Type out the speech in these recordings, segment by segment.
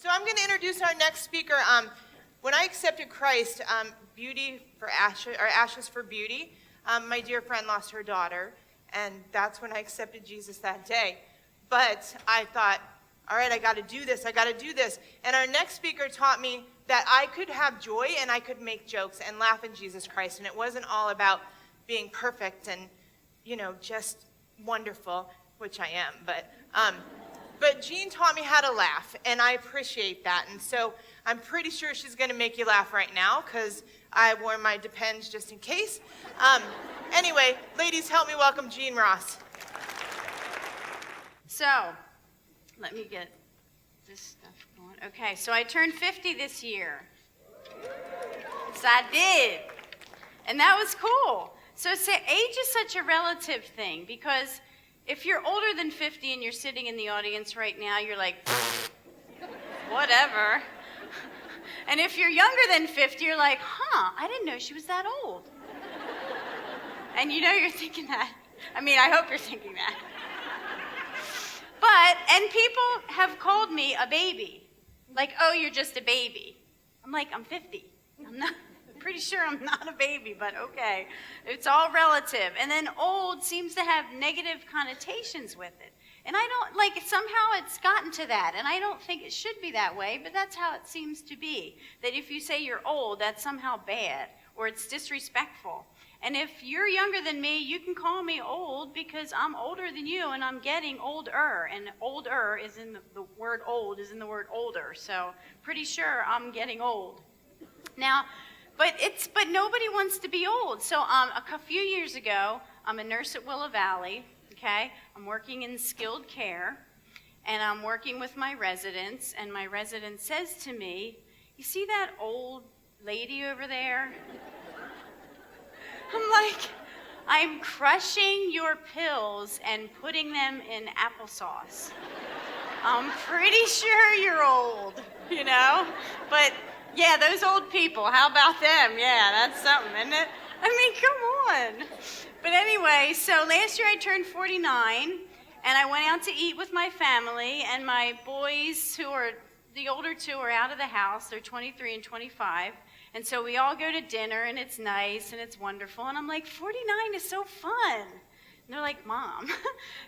So I'm going to introduce our next speaker. When I accepted Christ, beauty for ashes, or ashes for beauty, my dear friend lost her daughter, and that's when I accepted Jesus that day. But I thought, all right, I got to do this. And our next speaker taught me that I could have joy and I could make jokes and laugh in Jesus Christ, and it wasn't all about being perfect and, just wonderful, which I am, but Jean taught me how to laugh, and I appreciate that. And so I'm pretty sure she's going to make you laugh right now because I wore my Depends just in case. Anyway, ladies, help me welcome Jean Ross. So, let me get this stuff going. Okay, so I turned 50 this year. So I did. And that was cool. So age is such a relative thing because if you're older than 50 and you're sitting in the audience right now, you're like, whatever. And if you're younger than 50, you're like, I didn't know she was that old. And you're thinking that. I hope you're thinking that. And people have called me a baby. Like, oh, you're just a baby. I'm like, I'm 50. I'm pretty sure I'm not a baby, but okay. It's all relative. And then old seems to have negative connotations with it. And I don't, somehow it's gotten to that. And I don't think it should be that way, but that's how it seems to be. That if you say you're old, that's somehow bad, or it's disrespectful. And if you're younger than me, you can call me old because I'm older than you and I'm getting older. And older is in the word old is in the word older. So pretty sure I'm getting old. Now, but nobody wants to be old. So a few years ago, I'm a nurse at Willow Valley, okay? I'm working in skilled care, and I'm working with my residents, and my resident says to me, you see that old lady over there? I'm like, I'm crushing your pills and putting them in applesauce. I'm pretty sure you're old, But, yeah, those old people, how about them? Yeah, that's something, isn't it? Come on. But anyway, so last year I turned 49, and I went out to eat with my family, and my boys, the older two, are out of the house. They're 23 and 25. And so we all go to dinner, and it's nice, and it's wonderful. And I'm like, 49 is so fun. And they're like, Mom,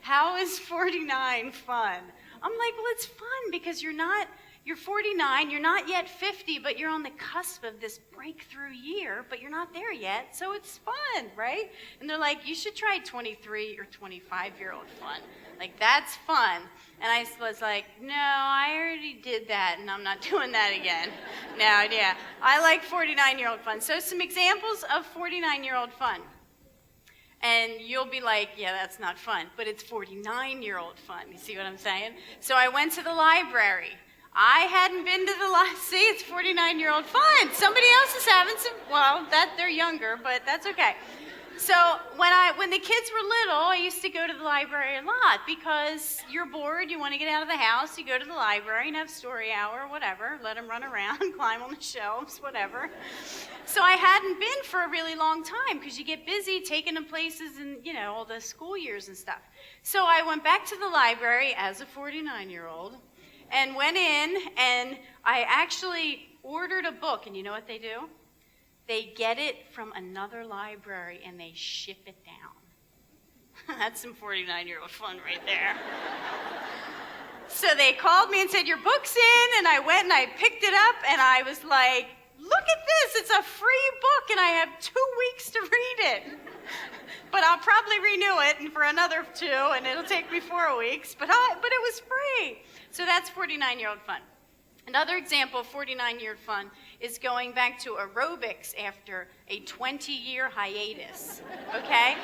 how is 49 fun? I'm like, well, it's fun because you're 49, you're not yet 50, but you're on the cusp of this breakthrough year, but you're not there yet, so it's fun, right? And they're like, you should try 23 or 25-year-old fun. Like, that's fun. And I was like, no, I already did that, and I'm not doing that again. No, yeah. I like 49-year-old fun. So some examples of 49-year-old fun. And you'll be like, yeah, that's not fun. But it's 49-year-old fun. You see what I'm saying? So I went to the library. I hadn't been to the library. See, it's 49-year-old fun. Somebody else is having some, they're younger, but that's okay. So when the kids were little, I used to go to the library a lot because you're bored, you want to get out of the house, you go to the library and have story hour, whatever, let them run around, climb on the shelves, whatever. So I hadn't been for a really long time because you get busy taking them places and, all the school years and stuff. So I went back to the library as a 49-year-old and went in and I actually ordered a book, and you know what they do? They get it from another library and they ship it down. That's some 49-year-old fun right there. So they called me and said, your book's in, and I went and I picked it up and I was like, look at this, it's a free book and I have 2 weeks to read it. But I'll probably renew it and for another 2 and it'll take me 4 weeks, but it was free. So that's 49-year-old fun. Another example of 49-year fun is going back to aerobics after a 20-year hiatus, okay?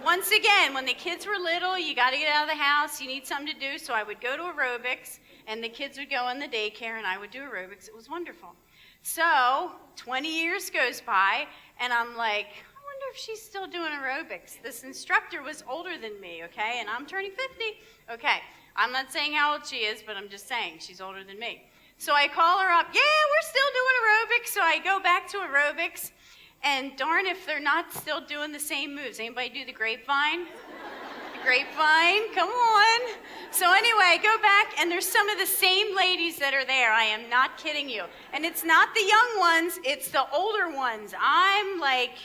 Once again, when the kids were little, you got to get out of the house, you need something to do, so I would go to aerobics, and the kids would go in the daycare, and I would do aerobics. It was wonderful. So 20 years goes by, and I'm like, I wonder if she's still doing aerobics. This instructor was older than me, okay, and I'm turning 50. Okay, I'm not saying how old she is, but I'm just saying she's older than me. So I call her up, yeah, we're still doing aerobics. So I go back to aerobics, and darn if they're not still doing the same moves. Anybody do the grapevine? The Grapevine, come on. So anyway, go back, and there's some of the same ladies that are there. I am not kidding you. And it's not the young ones, it's the older ones. I'm like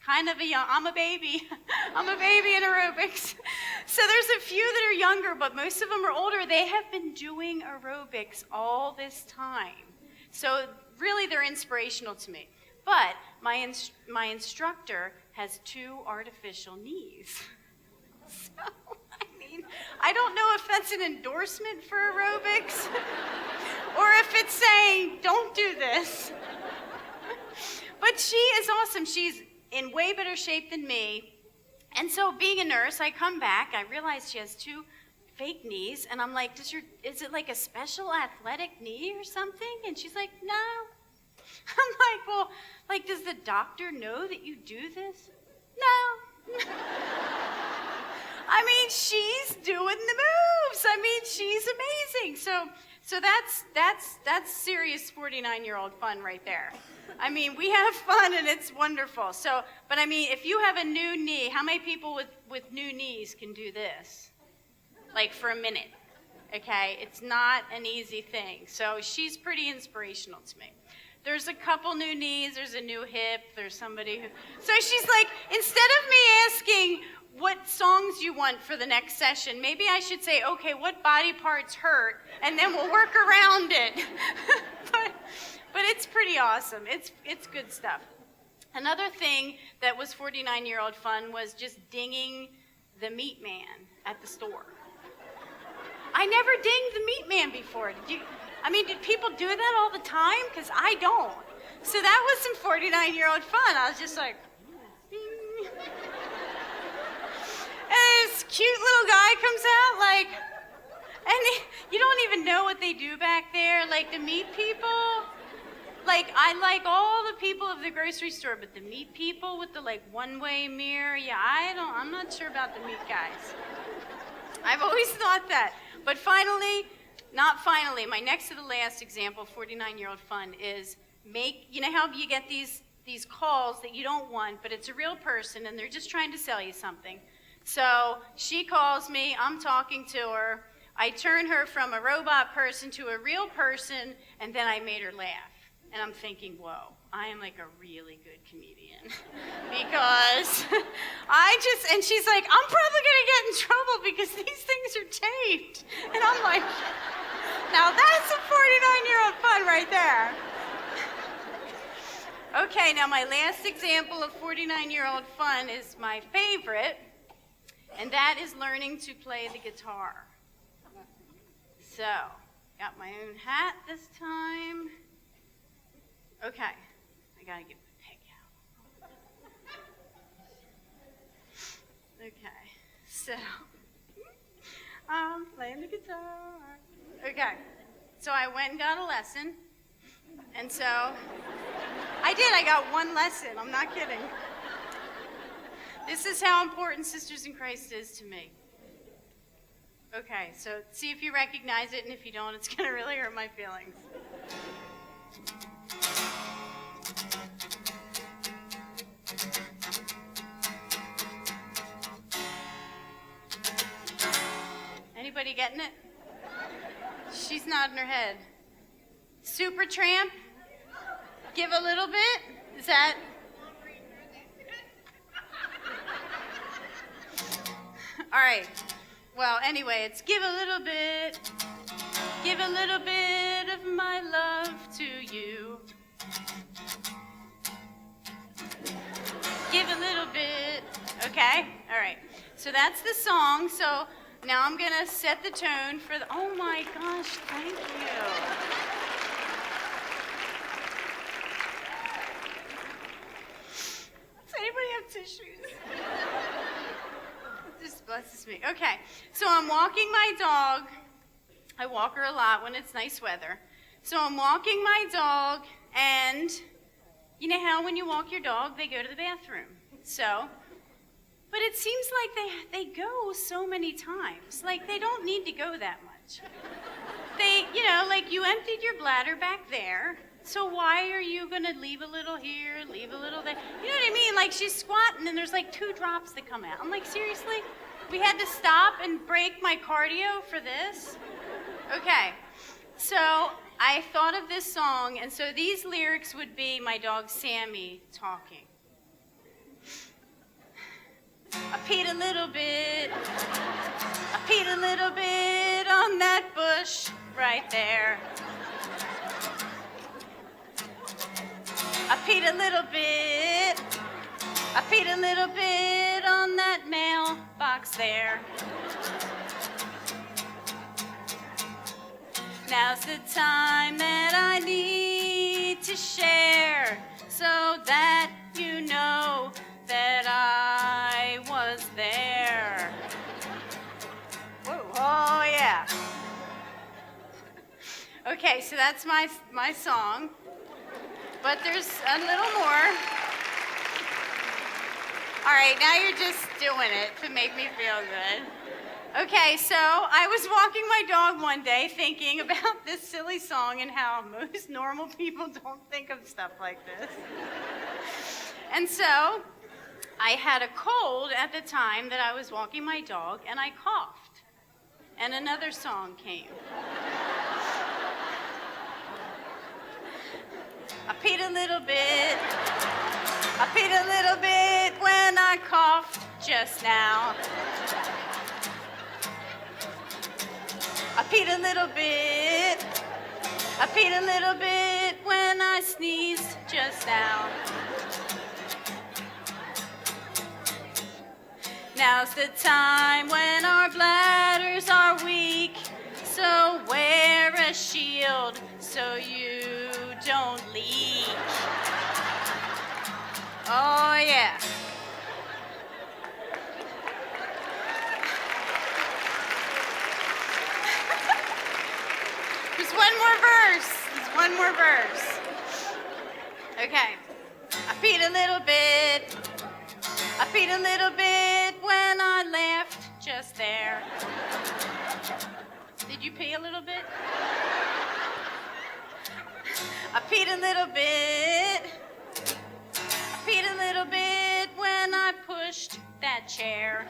I'm a baby. I'm a baby in aerobics. So there's a few that are younger, but most of them are older. They have been doing aerobics all this time. So really, they're inspirational to me. But my instructor has 2 artificial knees. So, I don't know if that's an endorsement for aerobics or if it's saying, don't do this. But she is awesome. She's in way better shape than me. And so being a nurse, I come back, I realize she has 2 fake knees, and I'm like, is it like a special athletic knee or something? And she's like, no. I'm like, well, like, does the doctor know that you do this? No. I mean, she's doing the moves. I mean, she's amazing. So that's serious 49-year-old fun right there. I mean, we have fun and it's wonderful. So, but I mean, if you have a new knee, how many people with new knees can do this? Like for a minute, okay? It's not an easy thing. So she's pretty inspirational to me. There's a couple new knees, there's a new hip, there's somebody who... So she's like, instead of me asking what songs you want for the next session, maybe I should say, okay, what body parts hurt, and then we'll work around it. But it's pretty awesome. It's good stuff. Another thing that was 49-year-old fun was just dinging the meat man at the store. I never dinged the meat man before. Did people do that all the time? Because I don't. So that was some 49-year-old fun. I was just like, ding. And this cute little guy comes out, like, and you don't even know what they do back there, like the meat people. Like, I like all the people of the grocery store, but the meat people with the, like, one-way mirror, yeah, I'm not sure about the meat guys. I've always thought that. But not finally, my next to the last example, 49-year-old fun, is you know how you get these calls that you don't want, but it's a real person, and they're just trying to sell you something. So she calls me, I'm talking to her, I turn her from a robot person to a real person, and then I made her laugh. And I'm thinking, whoa, I am like a really good comedian. Because and she's like, I'm probably gonna get in trouble because these things are taped. And I'm like, now that's a 49-year-old fun right there. Okay, now my last example of 49-year-old fun is my favorite, and that is learning to play the guitar. So, got my own hat this time. Okay, I gotta get my pick out. Okay, so I'm playing the guitar. Okay, so I went and got a lesson, and so I got one lesson, I'm not kidding. This is how important Sisters in Christ is to me. Okay, so see if you recognize it, and if you don't, it's gonna really hurt my feelings. Anybody getting it? She's nodding her head. Supertramp? Give a little bit? Is that? All right. Well, anyway, it's give a little bit of my love to you. Give a little bit. Okay? All right. So that's the song. So now I'm going to set the tone for the... Oh, my gosh. Thank you. Does anybody have tissues? This blesses me. Okay. So I'm walking my dog. I walk her a lot when it's nice weather. So I'm walking my dog, and you know how when you walk your dog, they go to the bathroom. So... But it seems like they go so many times. Like, they don't need to go that much. Like you emptied your bladder back there, so why are you going to leave a little here, leave a little there? You know what I mean? Like, she's squatting, and there's like 2 drops that come out. I'm like, seriously? We had to stop and break my cardio for this. Okay, so I thought of this song, and so these lyrics would be my dog Sammy talking. I peed a little bit on that bush right there. I peed a little bit on that mailbox there. Now's the time that I need to share so that you know that I was there. Whoa, oh yeah. Okay, so that's my song. But there's a little more. All right, now you're just doing it to make me feel good. Okay, so I was walking my dog one day thinking about this silly song and how most normal people don't think of stuff like this. And so I had a cold at the time that I was walking my dog, and I coughed. And another song came. I peed a little bit when I coughed just now. I peed a little bit when I sneezed just now. Now's the time when our bladders are weak, so wear a shield so you don't leak. Oh yeah. There's one more verse. Okay. I peed a little bit when I laughed just there. Did you pee a little bit? I peed a little bit when I pushed that chair.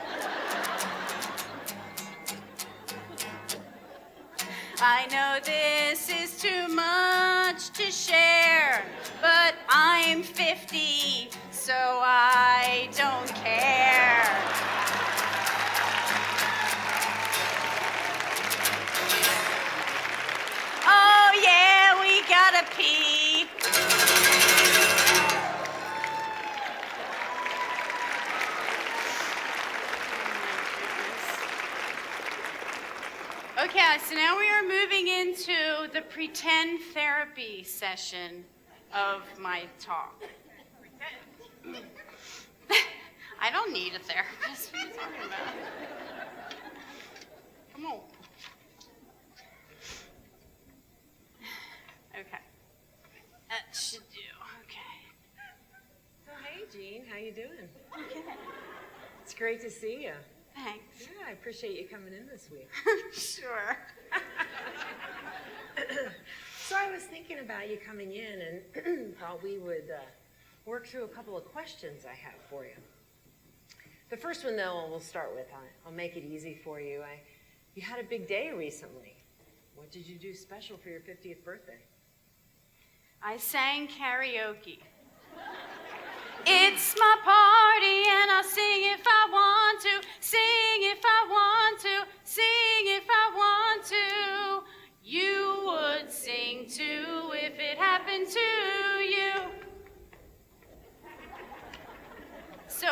I know this is too much to share, but I'm 50, so I don't care. Oh yeah, we gotta pee. Okay, so now we are moving into the pretend therapy session of my talk. I don't need a therapist. What are you talking about? Come on. Okay. That should do. Okay. So hey, Jean, how you doing? Okay. It's great to see you. Thanks. Yeah, I appreciate you coming in this week. Sure. So I was thinking about you coming in and thought we would work through a couple of questions I have for you. The first one, though, we'll start with. I'll make it easy for you. You had a big day recently. What did you do special for your 50th birthday? I sang karaoke. It's my party and I'll sing if I want to, sing if I want to, sing if I want to. You would sing too if it happened to you. So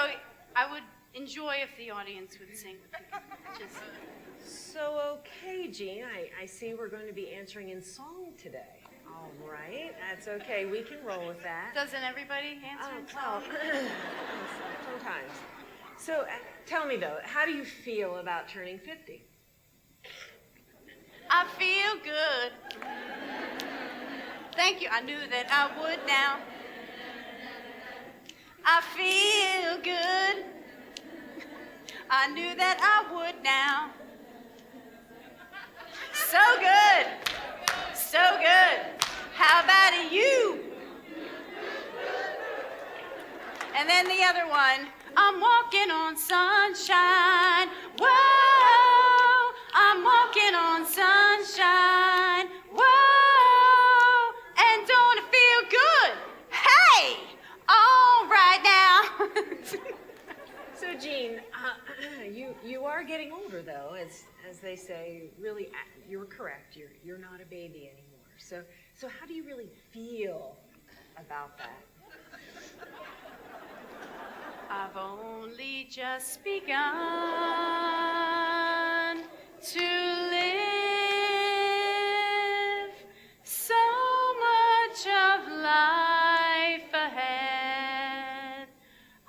I would enjoy if the audience would sing. Just... So, okay, Jean, I see we're going to be answering in song today. All right, that's okay. We can roll with that. Doesn't everybody answer in Well, song? sometimes. So, tell me, though, how do you feel about turning 50? I feel good. Thank you. I knew that I would now. I feel good. I knew that I would now. So good. So good. How about you? And then the other one. I'm walking on sunshine. Whoa, I'm walking on sunshine. Whoa, and don't it feel good? Hey, all right now. So, Jean, you are getting older, though, as they say. Really, you're correct. You're not a baby anymore. So how do you really feel about that? I've only just begun to live. So much of life ahead.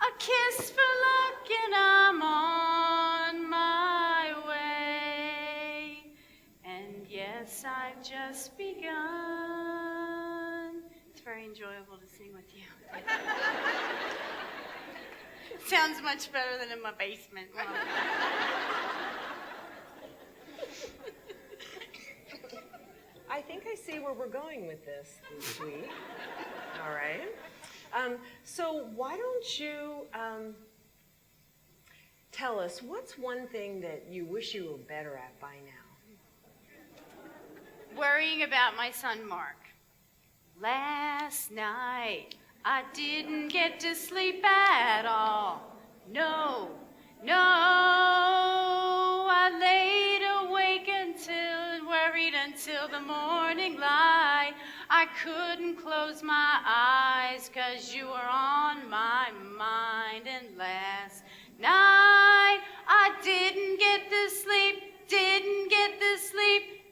A kiss for luck and I'm on my way. And yes, I've just begun. It's very enjoyable to sing with you. Sounds much better than in my basement. I think I see where we're going with this week. All right. So why don't you tell us what's one thing that you wish you were better at by now? Worrying about my son Mark. Last night, I didn't get to sleep at all. No, I laid awake and worried until the morning light. I couldn't close my eyes 'cause you were on my mind. And last night, I didn't get to sleep,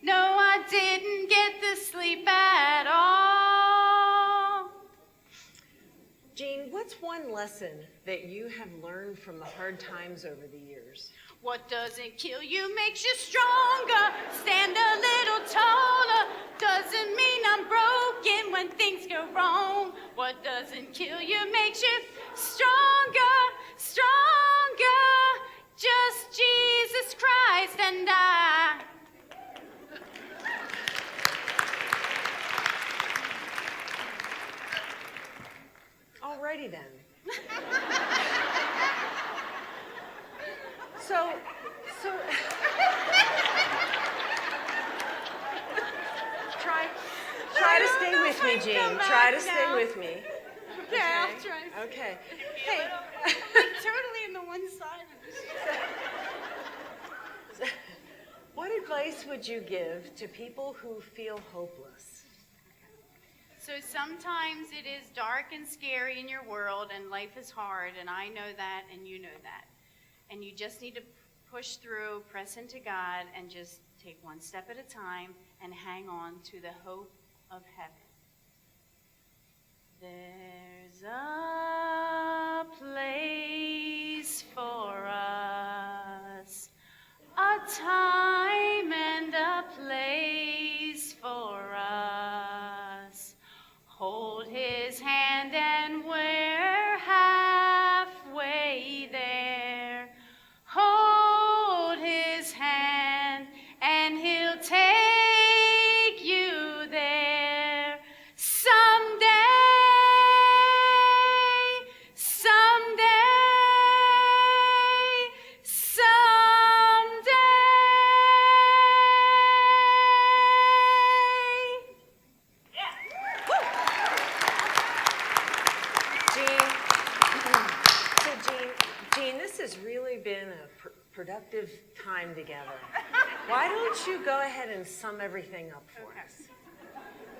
no, I didn't get to sleep at all. Jean, what's one lesson that you have learned from the hard times over the years? What doesn't kill you makes you stronger. Stand a little taller. Doesn't mean I'm broken when things go wrong. What doesn't kill you makes you stronger. Just Jesus Christ and I. Alrighty then. So try to stay with me, Jean. Try to stay with me. Okay, I'll try. Okay. Hey. I'm totally in the one side of this. What advice would you give to people who feel hopeless? So sometimes it is dark and scary in your world and life is hard, and I know that and you know that. And you just need to push through, press into God, and just take one step at a time and hang on to the hope of heaven. There's a place for us, a time and a place for us. Hold his hand and we're halfway there. Hold his hand and he'll take you there. Someday, Jean, this has really been a productive time together. Why don't you go ahead and sum everything up for us?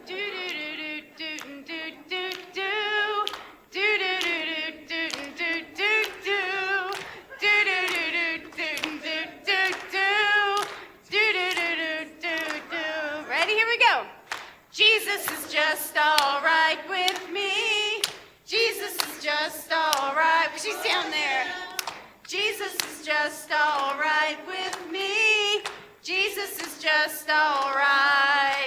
Do do do do do do do do do do do do do do do. Ready? Here we go. Jesus is just all right with me. Jesus is just all right. She's down there. Jesus is just all right with me. Jesus is just all right.